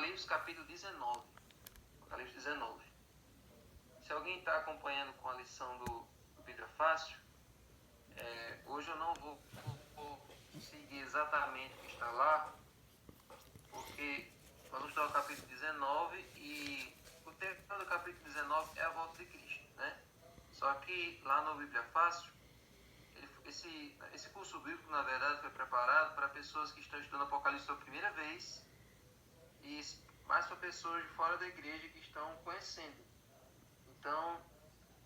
Apocalipse capítulo 19. Apocalipse 19. Se alguém está acompanhando com a lição do Bíblia Fácil, hoje eu não vou seguir exatamente o que está lá, porque nós vamos estudar o capítulo 19 e o tema do capítulo 19 é a volta de Cristo, né? Só que lá no Bíblia Fácil, esse curso bíblico, na verdade, foi preparado para pessoas que estão estudando Apocalipse pela primeira vez e mais para pessoas de fora da igreja que estão conhecendo. Então,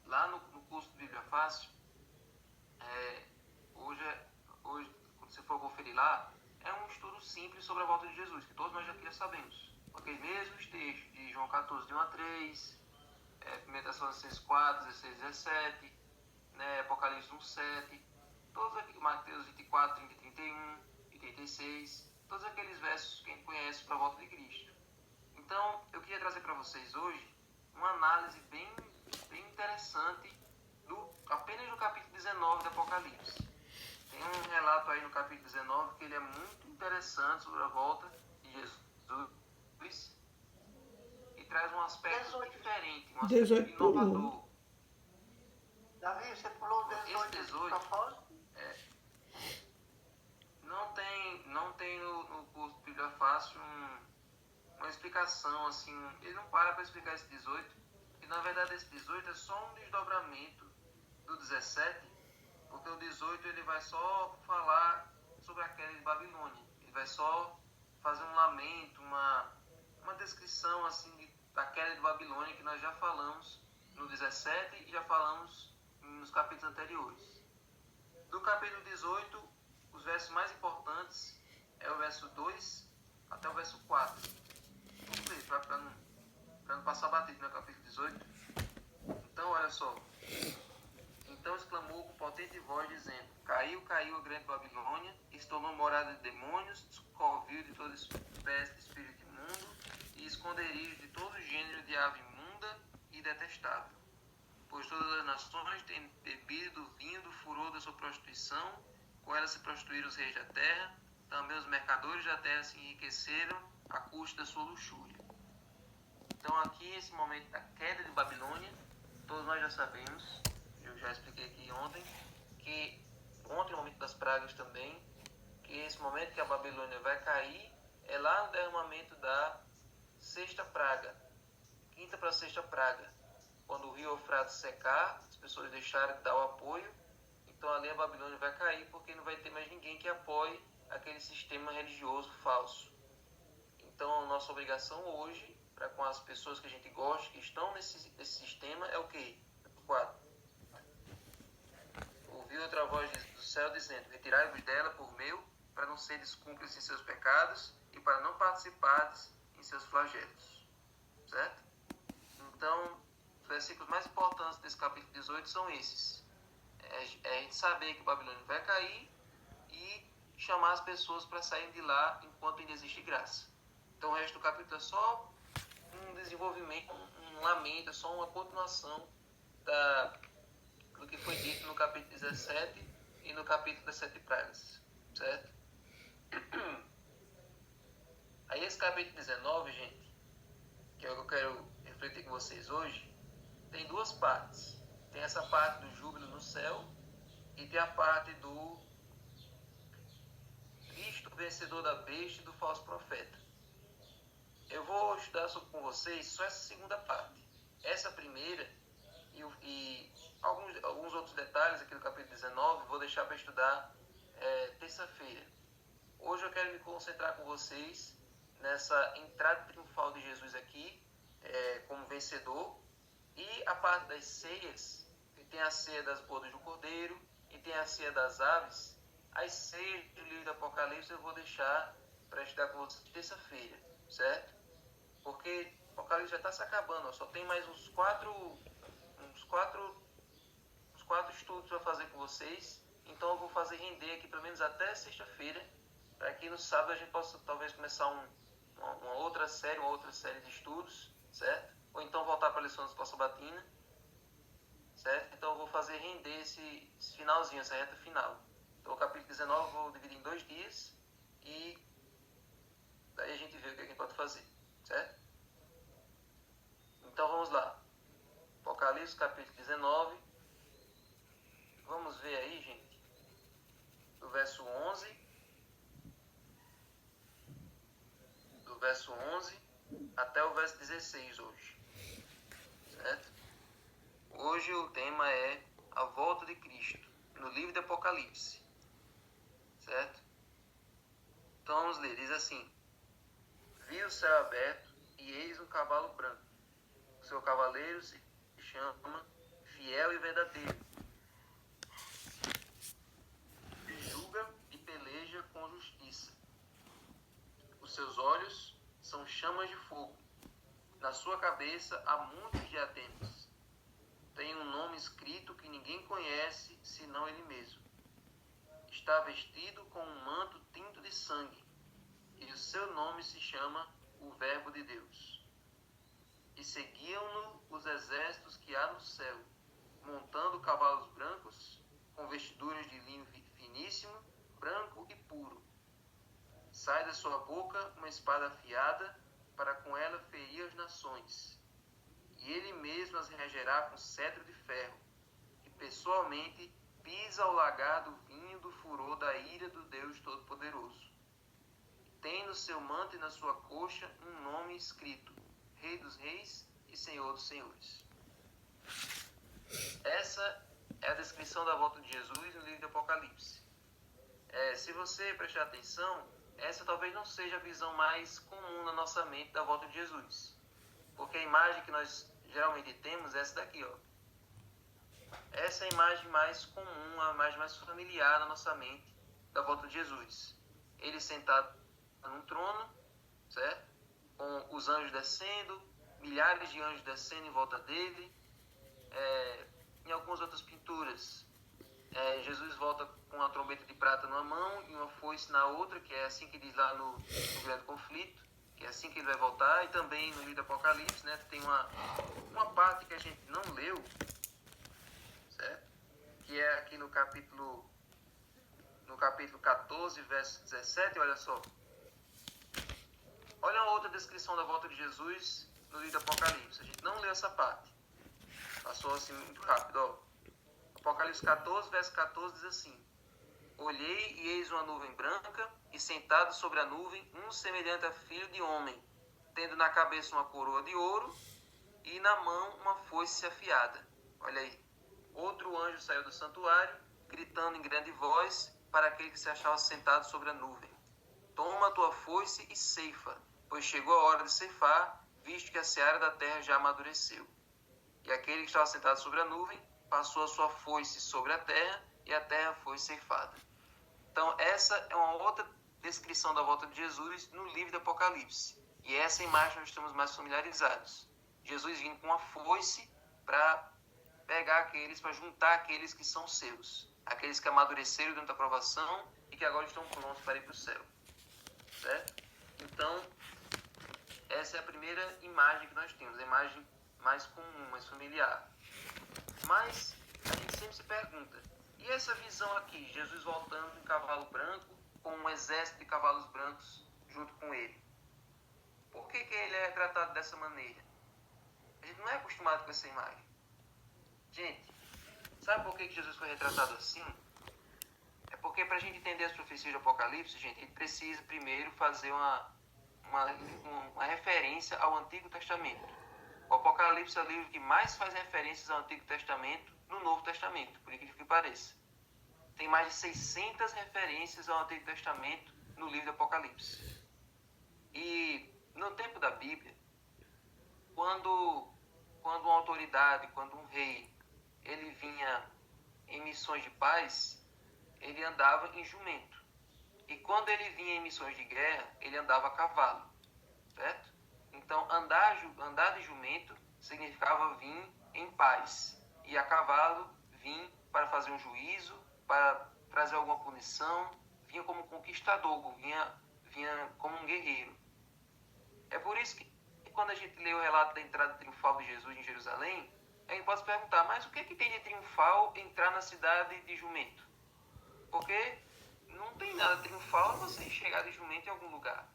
lá no curso do Bíblia Fácil, hoje, quando você for conferir lá, é um estudo simples sobre a volta de Jesus, que todos nós já sabemos. Aqueles mesmos textos de João 14, de 1 a 3, 1 Tessalonicenses 4, 16, 17, né, Apocalipse 1, 7, todos aqui, Mateus 24, 30, 31 e 36, todos aqueles versos que a gente conhece para a volta de Cristo. Então, eu queria trazer para vocês hoje uma análise bem interessante apenas do capítulo 19 do Apocalipse. Tem um relato aí no capítulo 19 que ele é muito interessante sobre a volta de Jesus e traz um aspecto diferente, um aspecto inovador. Davi, você pulou o 18. Esse 18 não tem no curso de Bíblia Fácil uma explicação assim. Ele não para explicar esse 18, e na verdade esse 18 é só um desdobramento do 17, porque o 18 ele vai só falar sobre a queda de Babilônia. Ele vai só fazer um lamento, uma descrição assim da queda de Babilônia, que nós já falamos no 17 e já falamos nos capítulos anteriores. Do capítulo 18, os versos mais importantes é o verso 2 até o verso 4. Vamos ler, para não passar batido no capítulo 18. Então, olha só. Então exclamou com potente voz, dizendo: Caiu a grande Babilônia, e se tornou morada de demônios, covil de toda espécie de espírito imundo, e esconderijo de todo gênero de ave imunda e detestável. Pois todas as nações têm bebido do vinho do furor da sua prostituição, com ela se prostituíram os reis da terra, também os mercadores da terra se enriqueceram à custa da sua luxúria. Então aqui, esse momento da queda de Babilônia, todos nós já sabemos, eu já expliquei aqui ontem no momento das pragas também, que esse momento que a Babilônia vai cair é lá no derramamento da sexta praga, quinta para a sexta praga, quando o rio Eufrates secar, as pessoas deixarem de dar o apoio, então ali a Babilônia vai cair, porque não vai ter mais ninguém que apoie aquele sistema religioso falso. Então a nossa obrigação hoje, para com as pessoas que a gente gosta, que estão nesse sistema, é o quê? 4. Ouvi outra voz do céu dizendo: Retirai-vos dela por meu, para não seres cúmplices em seus pecados e para não participares em seus flagelos. Certo? Então, os versículos mais importantes desse capítulo 18 são esses. É a gente saber que Babilônia vai cair e chamar as pessoas para saírem de lá enquanto ainda existe graça. Então o resto do capítulo é só um desenvolvimento, um lamento, é só uma continuação do que foi dito no capítulo 17 e no capítulo das 7 pragas, certo? Aí esse capítulo 19, gente, que é o que eu quero refletir com vocês hoje, tem duas partes. Tem essa parte do júbilo no céu e tem a parte do Cristo vencedor da besta e do falso profeta. Eu vou estudar com vocês só essa segunda parte. Essa primeira e alguns outros detalhes aqui do capítulo 19 vou deixar para estudar terça-feira. Hoje eu quero me concentrar com vocês nessa entrada triunfal de Jesus aqui como vencedor, e a parte das ceias, que tem a ceia das bodas do Cordeiro e tem a ceia das aves. As ceias do livro do Apocalipse eu vou deixar para estudar com vocês terça-feira, certo? Porque o Apocalipse já está se acabando, só tem mais uns quatro estudos para fazer com vocês. Então eu vou fazer render aqui pelo menos até sexta-feira, para que no sábado a gente possa talvez começar uma outra série de estudos, certo? Ou então voltar para a lição da escola sabatina, certo? Então eu vou fazer render esse finalzinho, essa reta final. Então o capítulo 19 eu vou dividir em 2 dias e daí a gente vê o que a gente pode fazer, certo? Apocalipse, capítulo 19. Vamos ver aí, gente, do verso 11. Do verso 11 até o verso 16 hoje. Certo? Hoje o tema é a volta de Cristo, no livro de Apocalipse. Certo? Então vamos ler. Diz assim: Vi o céu aberto e eis um cavalo branco. O seu cavaleiro se chama Fiel e Verdadeiro. Julga e peleja com justiça. Os seus olhos são chamas de fogo. Na sua cabeça há muitos diademas. Tem um nome escrito que ninguém conhece, senão ele mesmo. Está vestido com um manto tinto de sangue, e o seu nome se chama o Verbo de Deus. E seguiam-no os exércitos que há no céu, montando cavalos brancos, com vestiduras de linho finíssimo, branco e puro. Sai da sua boca uma espada afiada, para com ela ferir as nações. E ele mesmo as regerá com cetro de ferro, e pessoalmente pisa o lagar do vinho do furor da ira do Deus Todo-Poderoso. Tem no seu manto e na sua coxa um nome escrito: Rei dos Reis e Senhor dos Senhores. Essa é a descrição da volta de Jesus no livro de Apocalipse. Se você prestar atenção, essa talvez não seja a visão mais comum na nossa mente da volta de Jesus. Porque a imagem que nós geralmente temos é essa daqui, ó. Essa é a imagem mais comum, a imagem mais familiar na nossa mente da volta de Jesus. Ele sentado num trono, certo? Com os anjos descendo, milhares de anjos descendo em volta dele. Em algumas outras pinturas, Jesus volta com uma trombeta de prata numa mão e uma foice na outra, que é assim que diz lá no Grande Conflito, que é assim que ele vai voltar. E também no livro do Apocalipse, né, tem uma parte que a gente não leu, certo? Que é aqui no capítulo 14, verso 17, olha só. Olha uma outra descrição da volta de Jesus no livro do Apocalipse. A gente não leu essa parte. Passou assim muito rápido, ó. Apocalipse 14, verso 14 diz assim: Olhei e eis uma nuvem branca, e sentado sobre a nuvem, um semelhante a filho de homem, tendo na cabeça uma coroa de ouro, e na mão uma foice afiada. Olha aí. Outro anjo saiu do santuário, gritando em grande voz para aquele que se achava sentado sobre a nuvem: Toma a tua foice e ceifa, pois chegou a hora de ceifar, visto que a seara da terra já amadureceu. E aquele que estava sentado sobre a nuvem passou a sua foice sobre a terra, e a terra foi ceifada. Então, essa é uma outra descrição da volta de Jesus no livro do Apocalipse. E essa imagem nós estamos mais familiarizados. Jesus vindo com uma foice para pegar aqueles, para juntar aqueles que são seus. Aqueles que amadureceram dentro da provação e que agora estão prontos para ir para o céu. Certo? Então, essa é a primeira imagem que nós temos, a imagem mais comum, mais familiar. Mas a gente sempre se pergunta, e essa visão aqui, Jesus voltando em cavalo branco, com um exército de cavalos brancos junto com ele? Por que ele é retratado dessa maneira? A gente não é acostumado com essa imagem. Gente, sabe por que Jesus foi retratado assim? É porque para a gente entender as profecias do Apocalipse, gente, a gente precisa primeiro fazer uma referência ao Antigo Testamento. O Apocalipse é o livro que mais faz referências ao Antigo Testamento no Novo Testamento, por incrível que pareça. Tem mais de 600 referências ao Antigo Testamento no livro do Apocalipse. E no tempo da Bíblia, quando uma autoridade, quando um rei, ele vinha em missões de paz, ele andava em jumento. E quando ele vinha em missões de guerra, ele andava a cavalo, certo? Então, andar de jumento significava vir em paz. E a cavalo, vir para fazer um juízo, para trazer alguma punição, vinha como conquistador, vinha como um guerreiro. É por isso que quando a gente lê o relato da entrada triunfal de Jesus em Jerusalém, a gente pode se perguntar, mas o que tem de triunfal entrar na cidade de jumento? Porque não tem nada triunfal você chegar de jumento em algum lugar,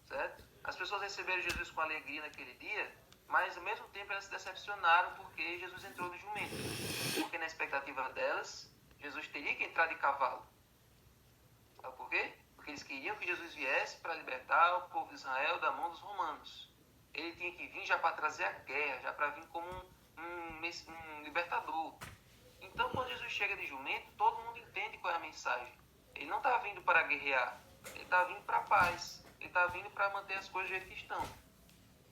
certo? As pessoas receberam Jesus com alegria naquele dia, mas ao mesmo tempo elas se decepcionaram porque Jesus entrou no jumento. Porque na expectativa delas, Jesus teria que entrar de cavalo. Sabe por quê? Porque eles queriam que Jesus viesse para libertar o povo de Israel da mão dos romanos. Ele tinha que vir já para trazer a guerra, já para vir como um libertador. Então, quando Jesus chega de jumento, todo mundo entende qual é a mensagem. Ele não está vindo para guerrear, ele está vindo para a paz, ele está vindo para manter as coisas do jeito que estão.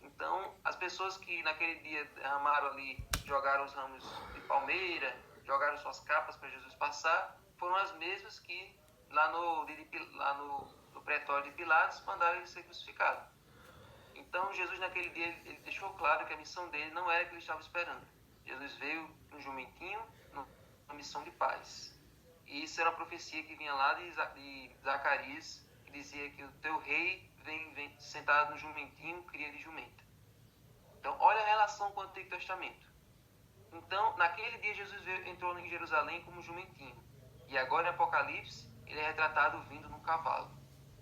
Então, as pessoas que naquele dia derramaram ali, jogaram os ramos de palmeira, jogaram suas capas para Jesus passar, foram as mesmas que lá no pretório de Pilatos mandaram ele ser crucificado. Então, Jesus naquele dia, ele deixou claro que a missão dele não era a que ele estava esperando. Jesus veio no jumentinho, numa missão de paz. E isso era uma profecia que vinha lá de Zacarias, que dizia que o teu rei vem sentado no jumentinho, cria de jumenta. Então, olha a relação com o Antigo Testamento. Então, naquele dia, Jesus entrou em Jerusalém como jumentinho. E agora, em Apocalipse, ele é retratado vindo num cavalo.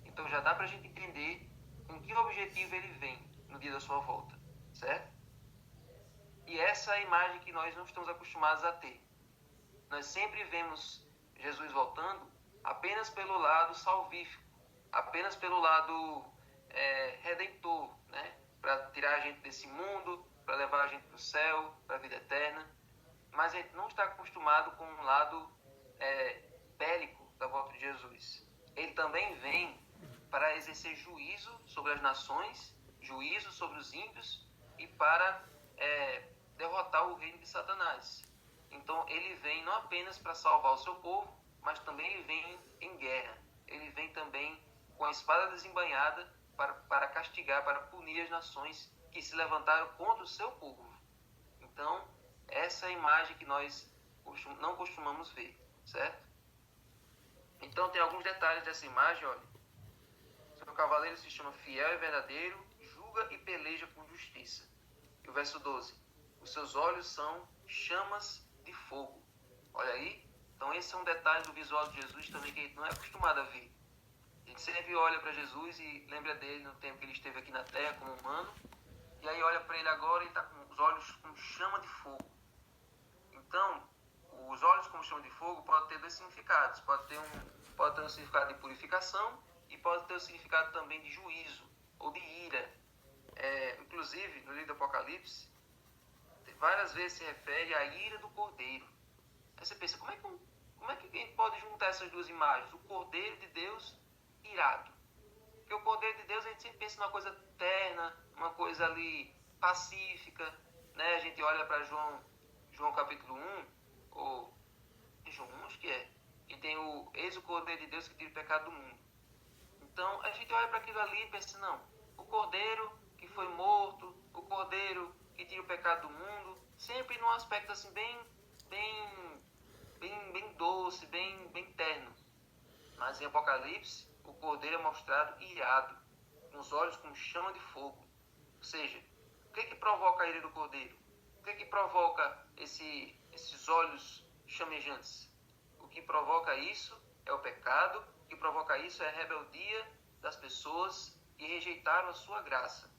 Então, já dá para a gente entender com que objetivo ele vem no dia da sua volta, certo? E essa é a imagem que nós não estamos acostumados a ter. Nós sempre vemos Jesus voltando apenas pelo lado salvífico, apenas pelo lado redentor, né? Para tirar a gente desse mundo, para levar a gente para o céu, para a vida eterna. Mas a gente não está acostumado com um lado bélico da volta de Jesus. Ele também vem para exercer juízo sobre as nações, juízo sobre os ímpios e para derrotar o reino de Satanás. Então ele vem não apenas para salvar o seu povo, mas também ele vem em guerra. Ele vem também com a espada desembainhada para castigar, para punir as nações que se levantaram contra o seu povo. Então, essa é a imagem que nós não costumamos ver, certo? Então, tem alguns detalhes dessa imagem, olha. Seu cavaleiro se chama fiel e verdadeiro, julga e peleja com justiça. E o verso 12. Os seus olhos são chamas de fogo. Olha aí. Então, esse é um detalhe do visual de Jesus também que a gente não é acostumado a ver. A gente sempre olha para Jesus e lembra dele no tempo que ele esteve aqui na terra como humano. E aí olha para ele agora e está com os olhos com chama de fogo. Então, os olhos com chama de fogo pode ter dois significados. Pode ter um significado de purificação e pode ter um significado também de juízo ou de ira. Inclusive, no livro do Apocalipse, várias vezes se refere à ira do Cordeiro. Aí você pensa, como é que a gente pode juntar essas duas imagens? O Cordeiro de Deus irado. Porque o Cordeiro de Deus a gente sempre pensa numa coisa terna, uma coisa ali pacífica, né? A gente olha para João capítulo 1, ou João 1, acho que é, e tem eis o Cordeiro de Deus que tira o pecado do mundo. Então a gente olha para aquilo ali e pensa, não, o Cordeiro que foi morto, o Cordeiro que tira o pecado do mundo, sempre num aspecto assim bem doce, bem terno. Mas em Apocalipse, o Cordeiro é mostrado irado, com os olhos como chama de fogo. Ou seja, o que provoca a ira do Cordeiro? O que provoca esses olhos chamejantes? O que provoca isso é o pecado, o que provoca isso é a rebeldia das pessoas que rejeitaram a sua graça,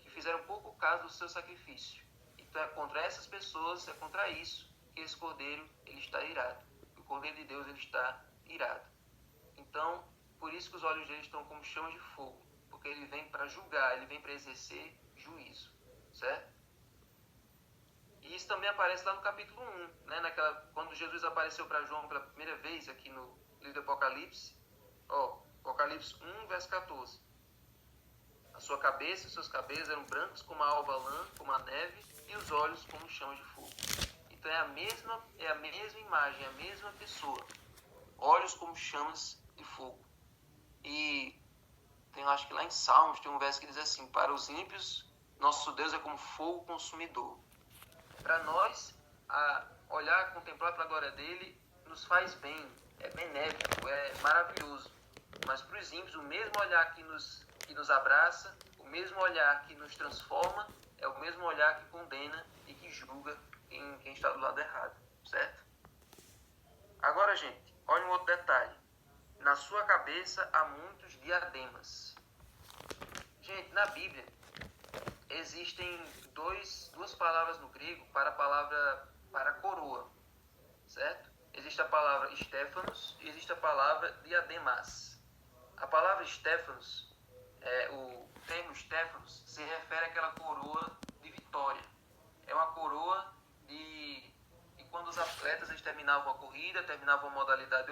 que fizeram pouco caso do seu sacrifício. Então é contra essas pessoas, é contra isso que esse Cordeiro ele está irado. O Cordeiro de Deus ele está irado. Então, por isso que os olhos dele estão como chamas de fogo, porque ele vem para julgar, ele vem para exercer juízo, certo? E isso também aparece lá no capítulo 1, né? Quando Jesus apareceu para João pela primeira vez aqui no livro do Apocalipse, Apocalipse 1, verso 14. A sua cabeça e os seus cabelos eram brancos como a alva lã, como a neve, e os olhos como chamas de fogo. Então é a mesma imagem, é a mesma pessoa. Olhos como chamas de fogo. E acho que lá em Salmos tem um verso que diz assim: para os ímpios, nosso Deus é como fogo consumidor. Para nós, olhar, contemplar para a glória dele, nos faz bem, é benéfico, é maravilhoso. Mas para os ímpios, o mesmo olhar que nos abraça, o mesmo olhar que nos transforma, é o mesmo olhar que condena e que julga quem está do lado errado, certo? Agora, gente, olha um outro detalhe. Na sua cabeça há muitos diademas. Gente, na Bíblia, existem duas palavras no grego para a palavra para coroa, certo? Existe a palavra Stéphanos e existe a palavra diademas. A palavra Stéphanos, o termo Stéphanos, se refere àquela coroa de vitória. É uma coroa de quando os atletas eles terminavam a corrida, terminavam a modalidade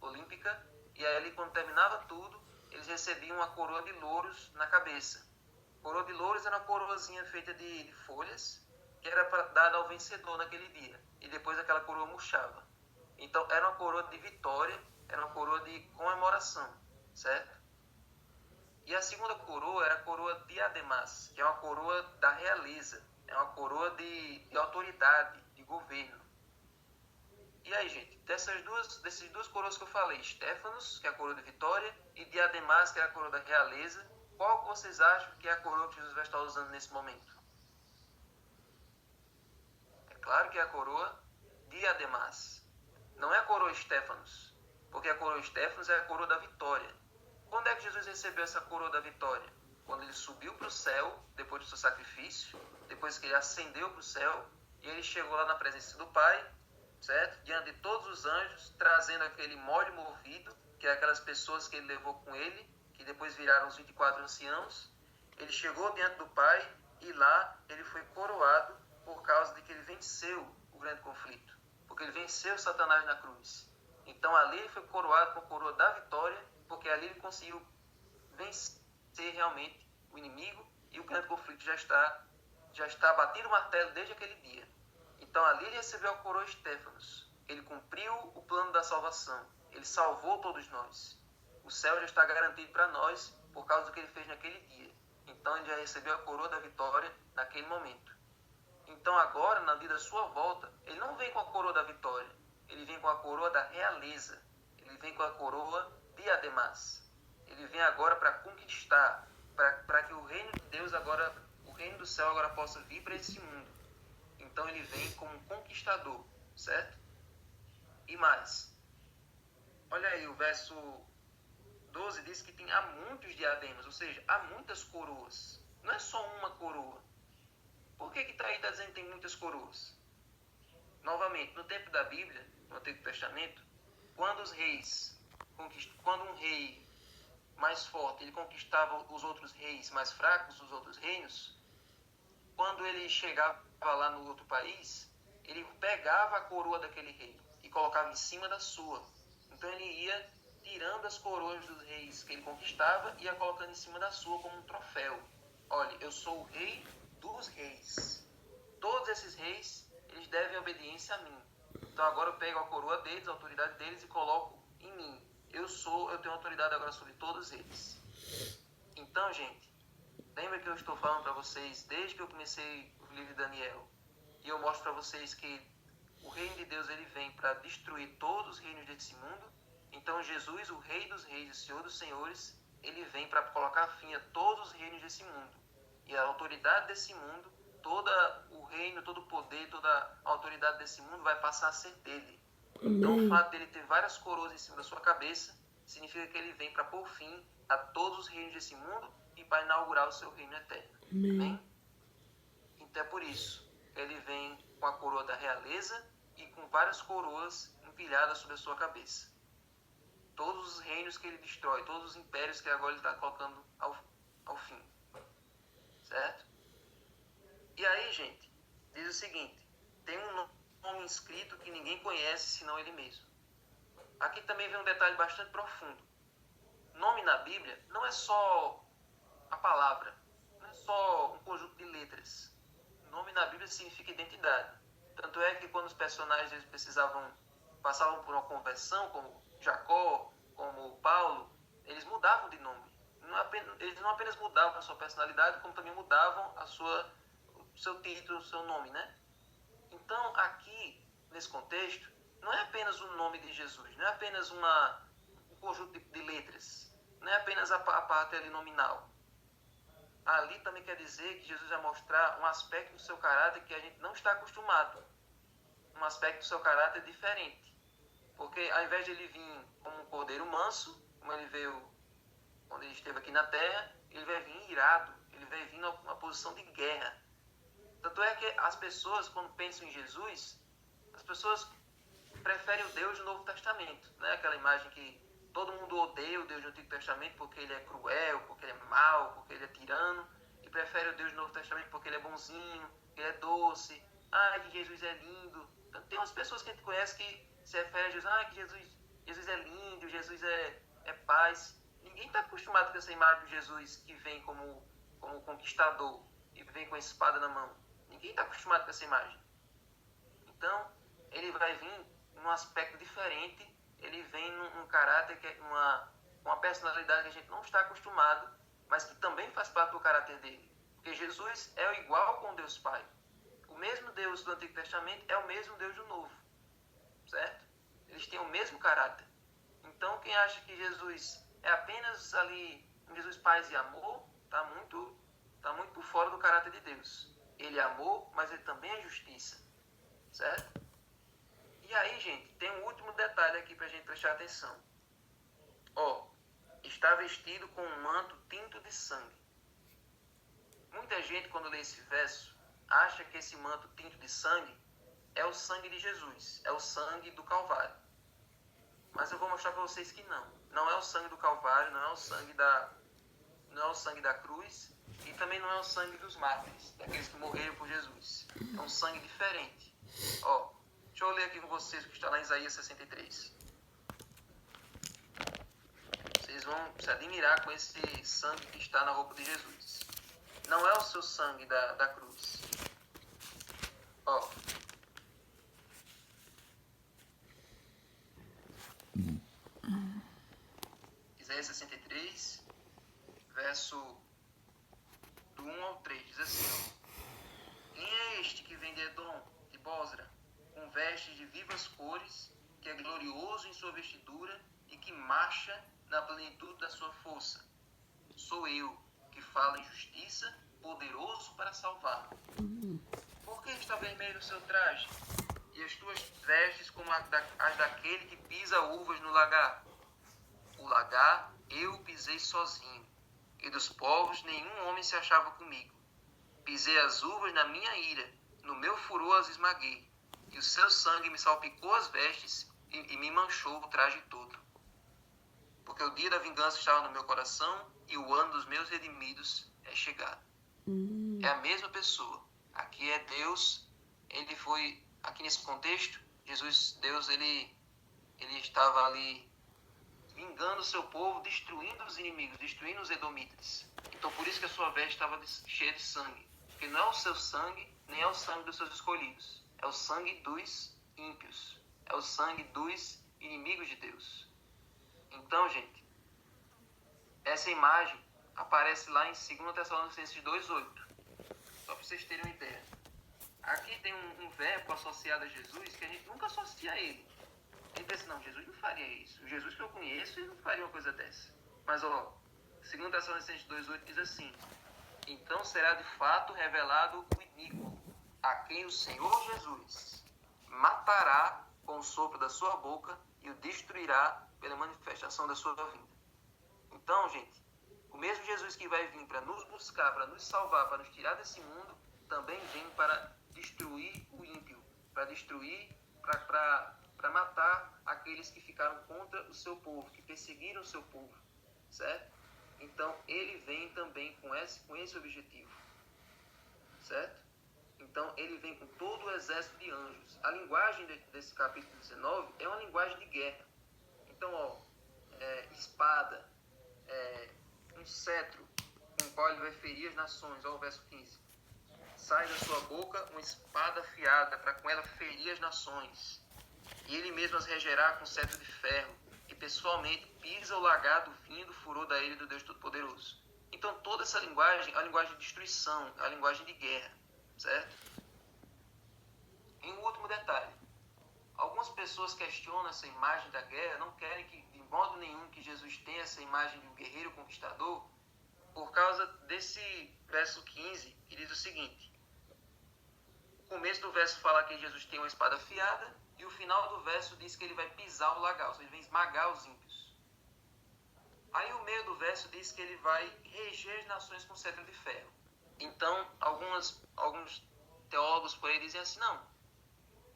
olímpica, e aí quando terminava tudo, eles recebiam uma coroa de louros na cabeça. Coroa de louros era uma coroazinha feita de folhas, que era dada ao vencedor naquele dia, e depois aquela coroa murchava. Então era uma coroa de vitória, era uma coroa de comemoração, certo? E a segunda coroa era a coroa diademas, que é uma coroa da realeza, é uma coroa de autoridade, de governo. E aí, gente, dessas duas coroas que eu falei, Stéphanos, que é a coroa de vitória, e diademas, que é a coroa da realeza, qual que vocês acham que é a coroa que Jesus vai estar usando nesse momento? É claro que é a coroa diademas. Não é a coroa Stéphanos, porque a coroa Stéphanos é a coroa da vitória. Quando é que Jesus recebeu essa coroa da vitória? Quando ele subiu para o céu, depois do seu sacrifício, depois que ele ascendeu para o céu, e ele chegou lá na presença do Pai, certo? Diante de todos os anjos, trazendo aquele molho movido, que é aquelas pessoas que ele levou com ele, que depois viraram os 24 anciãos. Ele chegou diante do Pai e lá ele foi coroado por causa de que ele venceu o grande conflito, porque ele venceu Satanás na cruz. Então ali ele foi coroado com a coroa da vitória, porque ali ele conseguiu vencer realmente o inimigo e o grande conflito já está batido o martelo desde aquele dia. Então ali ele recebeu a coroa Stéphanos. Ele cumpriu o plano da salvação. Ele salvou todos nós. O céu já está garantido para nós por causa do que ele fez naquele dia. Então ele já recebeu a coroa da vitória naquele momento. Então agora, na dia da sua volta, ele não vem com a coroa da vitória. Ele vem com a coroa da realeza. Ele vem com a coroa diademas. Ele vem agora para conquistar, para que o reino de Deus agora, o reino do céu agora possa vir para esse mundo. Então ele vem como um conquistador, certo? E mais, olha aí, o verso 12 diz que há muitos diademas, ou seja, há muitas coroas. Não é só uma coroa. Por que está aí dizendo que tem muitas coroas? Novamente, no tempo da Bíblia, no Antigo Testamento, quando um rei mais forte, ele conquistava os outros reis mais fracos, os outros reinos, quando ele chegava lá no outro país, ele pegava a coroa daquele rei e colocava em cima da sua. Então ele ia tirando as coroas dos reis que ele conquistava e ia colocando em cima da sua como um troféu. Olha, eu sou o rei dos reis. Todos esses reis, eles devem obediência a mim. Então agora eu pego a coroa deles, a autoridade deles e coloco em mim. Eu tenho autoridade agora sobre todos eles. Então, gente, lembra que eu estou falando para vocês desde que eu comecei o livro de Daniel. E eu mostro para vocês que o reino de Deus ele vem para destruir todos os reinos desse mundo. Então Jesus, o rei dos reis, o senhor dos senhores, ele vem para colocar fim a todos os reinos desse mundo. E a autoridade desse mundo, todo o reino, todo o poder, toda a autoridade desse mundo vai passar a ser dele. Amém. Então o fato dele ter várias coroas em cima da sua cabeça significa que ele vem para pôr fim a todos os reinos desse mundo e para inaugurar o seu reino eterno. Amém? Então é por isso que ele vem com a coroa da realeza e com várias coroas empilhadas sobre a sua cabeça. Todos os reinos que ele destrói, todos os impérios que agora ele está colocando ao fim. Certo? E aí, gente, diz o seguinte: tem um nome inscrito que ninguém conhece senão ele mesmo. Aqui também vem um detalhe bastante profundo. Nome na Bíblia não é só a palavra, não é só um conjunto de letras. Nome na Bíblia significa identidade. Tanto é que quando os personagens eles passavam por uma conversão, como Jacó, como Paulo, eles mudavam de nome. Eles não apenas mudavam a sua personalidade, como também mudavam o seu título, o seu nome, né? Então, aqui, nesse contexto, não é apenas o nome de Jesus, não é apenas um conjunto de letras, não é apenas a parte ali nominal. Ali também quer dizer que Jesus vai mostrar um aspecto do seu caráter que a gente não está acostumado. Um aspecto do seu caráter diferente. Porque ao invés de ele vir como um cordeiro manso, como ele veio quando ele esteve aqui na terra, ele vai vir irado, ele vai vir numa posição de guerra. Tanto é que as pessoas, quando pensam em Jesus, as pessoas preferem o Deus do Novo Testamento, né? Aquela imagem que todo mundo odeia o Deus do Antigo Testamento porque ele é cruel, porque ele é mau, porque ele é tirano, e prefere o Deus do Novo Testamento porque ele é bonzinho, ele é doce, que Jesus é lindo. Então, tem umas pessoas que a gente conhece que se referem a Jesus, que Jesus é lindo, Jesus é paz. Ninguém está acostumado com essa imagem de Jesus que vem como conquistador e vem com a espada na mão. Ninguém está acostumado com essa imagem. Então, ele vai vir num aspecto diferente, ele vem num caráter, uma personalidade que a gente não está acostumado, mas que também faz parte do caráter dele. Porque Jesus é o igual com Deus Pai. O mesmo Deus do Antigo Testamento é o mesmo Deus do Novo. Certo? Eles têm o mesmo caráter. Então, quem acha que Jesus é apenas ali um Jesus paz e amor, está muito por fora do caráter de Deus. Ele é amor, mas ele também é justiça. Certo? E aí, gente, tem um último detalhe aqui para a gente prestar atenção. Está vestido com um manto tinto de sangue. Muita gente, quando lê esse verso, acha que esse manto tinto de sangue é o sangue de Jesus, é o sangue do Calvário. Mas eu vou mostrar para vocês que não. Não é o sangue do Calvário, não é o sangue da cruz, e também não é o sangue dos mártires, daqueles que morreram por Jesus. É um sangue diferente. Deixa eu ler aqui com vocês o que está lá em Isaías 63. Vocês vão se admirar com esse sangue que está na roupa de Jesus. Não é o seu sangue da cruz. Isaías 63, verso do 1 ao 3, diz assim: Quem é este que vem de Edom, de Bosra, com vestes de vivas cores, que é glorioso em sua vestidura e que marcha na plenitude da sua força? Sou eu, que falo em justiça, poderoso para salvar. Por que está vermelho o seu traje, e as tuas vestes como as daquele que pisa uvas no lagar? O lagar eu pisei sozinho, e dos povos nenhum homem se achava comigo. Pisei as uvas na minha ira, no meu furor as esmaguei, e o seu sangue me salpicou as vestes e me manchou o traje todo. Porque o dia da vingança estava no meu coração, e o ano dos meus redimidos é chegado. É a mesma pessoa. Aqui é Deus, ele foi, aqui nesse contexto, Deus, ele estava ali vingando o seu povo, destruindo os inimigos, destruindo os edomitas. Então por isso que a sua veste estava cheia de sangue. Porque não é o seu sangue, nem é o sangue dos seus escolhidos. É o sangue dos ímpios. É o sangue dos inimigos de Deus. Então, gente, essa imagem aparece lá em 2 Tessalonicenses 2,8. Só para vocês terem uma ideia. Aqui tem um verbo associado a Jesus que a gente nunca associa a ele. A gente pensa, não, Jesus não faria isso. O Jesus que eu conheço, ele não faria uma coisa dessa. Mas, 2 Tessalonicenses 2,8 diz assim: Então será de fato revelado o iníquo, a quem o Senhor Jesus matará com o sopro da sua boca e o destruirá pela manifestação da sua vinda. Então, gente, o mesmo Jesus que vai vir para nos buscar, para nos salvar, para nos tirar desse mundo, também vem para destruir o ímpio, para destruir, para matar aqueles que ficaram contra o seu povo, que perseguiram o seu povo, certo? Então, ele vem também com esse objetivo, certo? Então, ele vem com todo o exército de anjos. A linguagem desse capítulo 19 é uma linguagem de guerra. Então, espada, um cetro com o qual ele vai ferir as nações. O verso 15. Sai da sua boca uma espada afiada, para com ela ferir as nações. E ele mesmo as regerá com cetro de ferro, e pessoalmente pisa o lagar do vinho do furor da ira do Deus Todo-Poderoso. Então toda essa linguagem é a linguagem de destruição, é a linguagem de guerra, certo? E um último detalhe. Algumas pessoas questionam essa imagem da guerra, não querem que, de modo nenhum, que Jesus tenha essa imagem de um guerreiro conquistador, por causa desse verso 15, que diz o seguinte: o começo do verso fala que Jesus tem uma espada afiada, e o final do verso diz que ele vai pisar o lagar, ou seja, ele vai esmagar os ímpios. Aí o meio do verso diz que ele vai reger as nações com cetro de ferro. Então, alguns teólogos por aí dizem assim, não,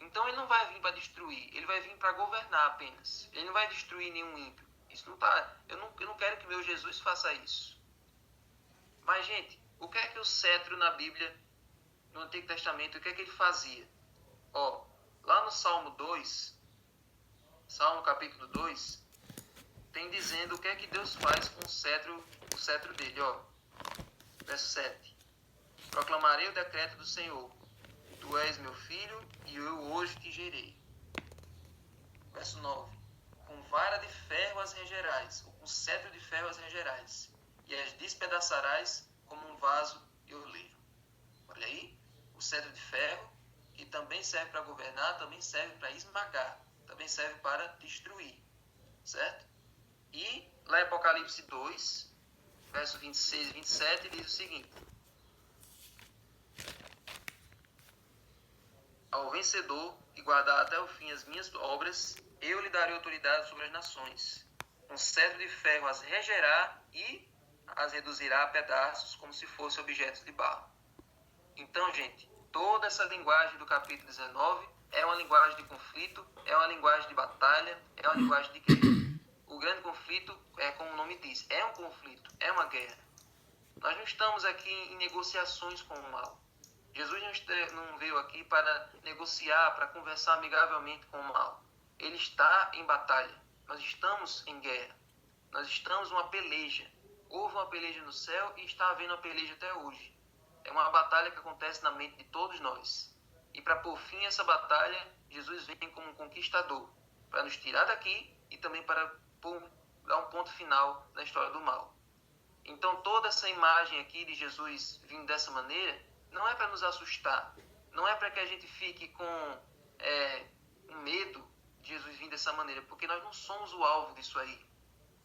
então ele não vai vir para destruir, ele vai vir para governar apenas. Ele não vai destruir nenhum ímpio. Isso não tá, eu não quero que meu Jesus faça isso. Mas, gente, o que é que o cetro na Bíblia, no Antigo Testamento, o que é que ele fazia? Ó, lá no Salmo 2, Salmo capítulo 2, tem dizendo o que é que Deus faz com o cetro dele, ó. Verso 7. Proclamarei o decreto do Senhor. Tu és meu filho e eu hoje te gerei. Verso 9. Com vara de ferro as regerás, ou com cetro de ferro as regerás, e as despedaçarás como um vaso de oleiro. Olha aí, o cetro de ferro, que também serve para governar, também serve para esmagar, também serve para destruir, certo? E lá em Apocalipse 2, verso 26 e 27, diz o seguinte: ao vencedor que guardar até o fim as minhas obras, eu lhe darei autoridade sobre as nações. Com cetro de ferro as regerá e as reduzirá a pedaços como se fossem objetos de barro. Então, gente, toda essa linguagem do capítulo 19 é uma linguagem de conflito, é uma linguagem de batalha, é uma linguagem de guerra. O grande conflito é, como o nome diz, é um conflito, é uma guerra. Nós não estamos aqui em negociações com o mal. Jesus não veio aqui para negociar, para conversar amigavelmente com o mal. Ele está em batalha. Nós estamos em guerra. Nós estamos numa peleja. Houve uma peleja no céu e está havendo uma peleja até hoje. É uma batalha que acontece na mente de todos nós. E para pôr fim a essa batalha, Jesus vem como um conquistador, para nos tirar daqui e também para dar um ponto final na história do mal. Então, toda essa imagem aqui de Jesus vindo dessa maneira, não é para nos assustar, não é para que a gente fique com um medo de Jesus vir dessa maneira, porque nós não somos o alvo disso aí.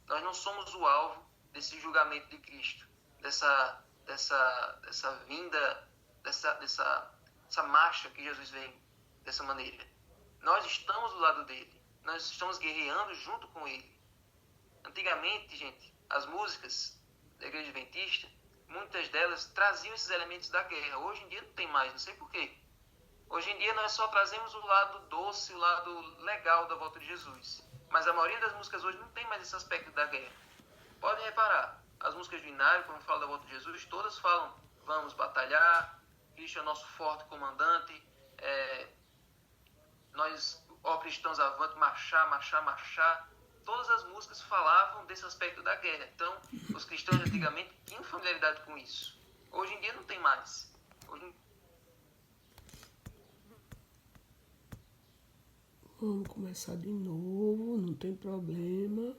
Nós não somos o alvo desse julgamento de Cristo, dessa vinda, dessa marcha que Jesus vem dessa maneira. Nós estamos do lado dele, nós estamos guerreando junto com ele. Antigamente, gente, as músicas da Igreja Adventista, muitas delas traziam esses elementos da guerra. Hoje em dia não tem mais, não sei porquê. Hoje em dia nós só trazemos o lado doce, o lado legal da volta de Jesus. Mas a maioria das músicas hoje não tem mais esse aspecto da guerra. Podem reparar, as músicas do Inário, quando falam da volta de Jesus, todas falam, vamos batalhar, Cristo é o nosso forte comandante, nós, ó cristãos, avante, marchar, marchar, marchar. Todas as músicas falavam desse aspecto da guerra. Então, os cristãos antigamente tinham familiaridade com isso. Hoje em dia não tem mais. Vamos começar de novo, não tem problema.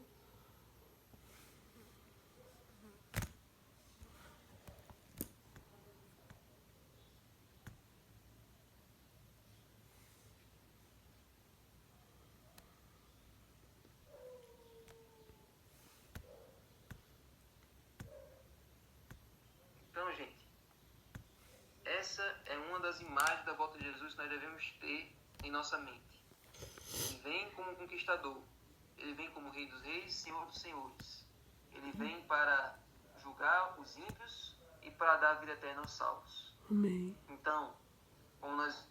Então, gente, essa é uma das imagens da volta de Jesus que nós devemos ter em nossa mente. Ele vem como conquistador. Ele vem como Rei dos Reis, Senhor dos Senhores. Ele vem para julgar os ímpios e para dar a vida eterna aos salvos. Amém. Então, como nós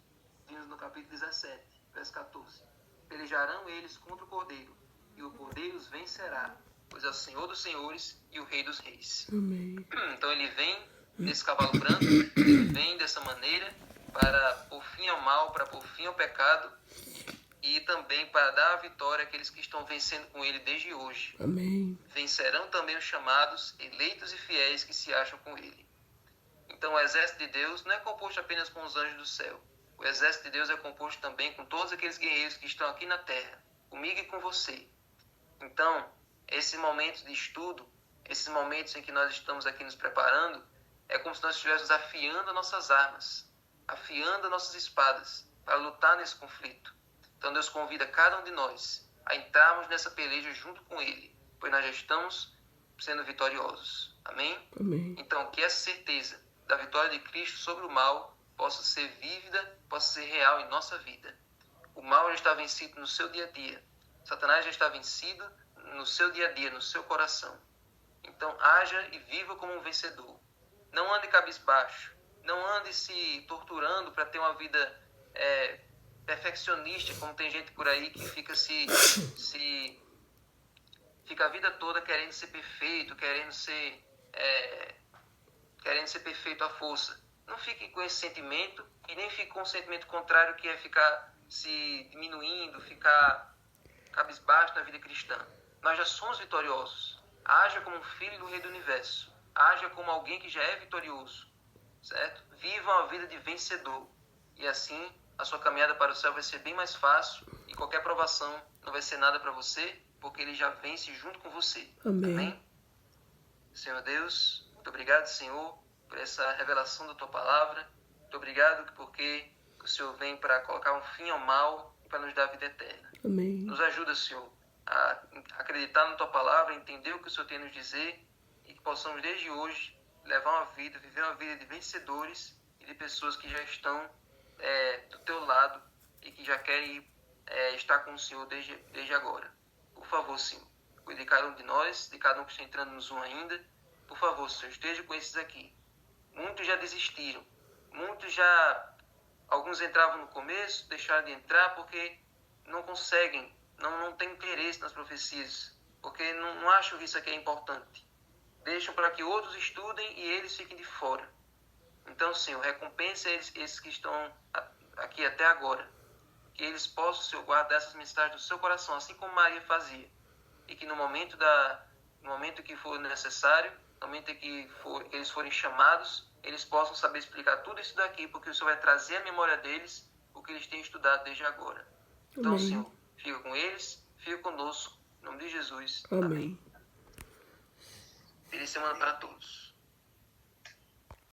vimos no capítulo 17, verso 14, pelejarão eles contra o Cordeiro, e o Cordeiro os vencerá, pois é o Senhor dos Senhores e o Rei dos Reis. Amém. Então ele vem nesse cavalo branco, ele vem dessa maneira para pôr fim ao mal, para pôr fim ao pecado, e também para dar a vitória àqueles que estão vencendo com ele desde hoje. Amém. Vencerão também os chamados, eleitos e fiéis que se acham com ele. Então o exército de Deus não é composto apenas com os anjos do céu. O exército de Deus é composto também com todos aqueles guerreiros que estão aqui na terra, comigo e com você. Então, esse momento de estudo, esses momentos em que nós estamos aqui nos preparando, é como se nós estivéssemos afiando nossas armas, afiando nossas espadas para lutar nesse conflito. Então Deus convida cada um de nós a entrarmos nessa peleja junto com Ele, pois nós já estamos sendo vitoriosos. Amém? Amém. Então, que essa certeza da vitória de Cristo sobre o mal possa ser vívida, possa ser real em nossa vida. O mal já está vencido no seu dia a dia. Satanás já está vencido no seu dia a dia, no seu coração. Então, haja e viva como um vencedor. Não ande cabisbaixo. Não ande se torturando para ter uma vida perfeccionista, como tem gente por aí que fica fica a vida toda querendo ser perfeito, querendo ser perfeito à força. Não fique com esse sentimento e nem fique com o sentimento contrário, que é ficar se diminuindo, ficar cabisbaixo na vida cristã. Nós já somos vitoriosos. Haja como um filho do Rei do Universo. Haja como alguém que já é vitorioso. Certo? Viva uma vida de vencedor. E assim a sua caminhada para o céu vai ser bem mais fácil e qualquer provação não vai ser nada para você, porque ele já vence junto com você. Amém. Amém? Senhor Deus, muito obrigado, Senhor, por essa revelação da tua palavra. Muito obrigado porque o Senhor vem para colocar um fim ao mal e para nos dar a vida eterna. Amém. Nos ajuda, Senhor, a acreditar na tua palavra, entender o que o Senhor tem a nos dizer e que possamos desde hoje viver uma vida de vencedores e de pessoas que já estão do teu lado e que já querem estar com o Senhor desde agora. Por favor, Senhor, cuide de cada um de nós, de cada um que está entrando no Zoom ainda. Por favor, Senhor, esteja com esses aqui. Muitos já desistiram. Alguns entravam no começo, deixaram de entrar porque não conseguem, não têm interesse nas profecias, porque não acham que isso aqui é importante. Deixam para que outros estudem e eles fiquem de fora. Então, Senhor, recompensa esses que estão aqui até agora. Que eles possam, Senhor, guardar essas mensagens do seu coração, assim como Maria fazia. E que no momento que for necessário, no momento que eles forem chamados, eles possam saber explicar tudo isso daqui, porque o Senhor vai trazer à memória deles o que eles têm estudado desde agora. Então, Amém. Senhor, fica com eles, fica conosco. Em nome de Jesus. Amém. Feliz semana para todos.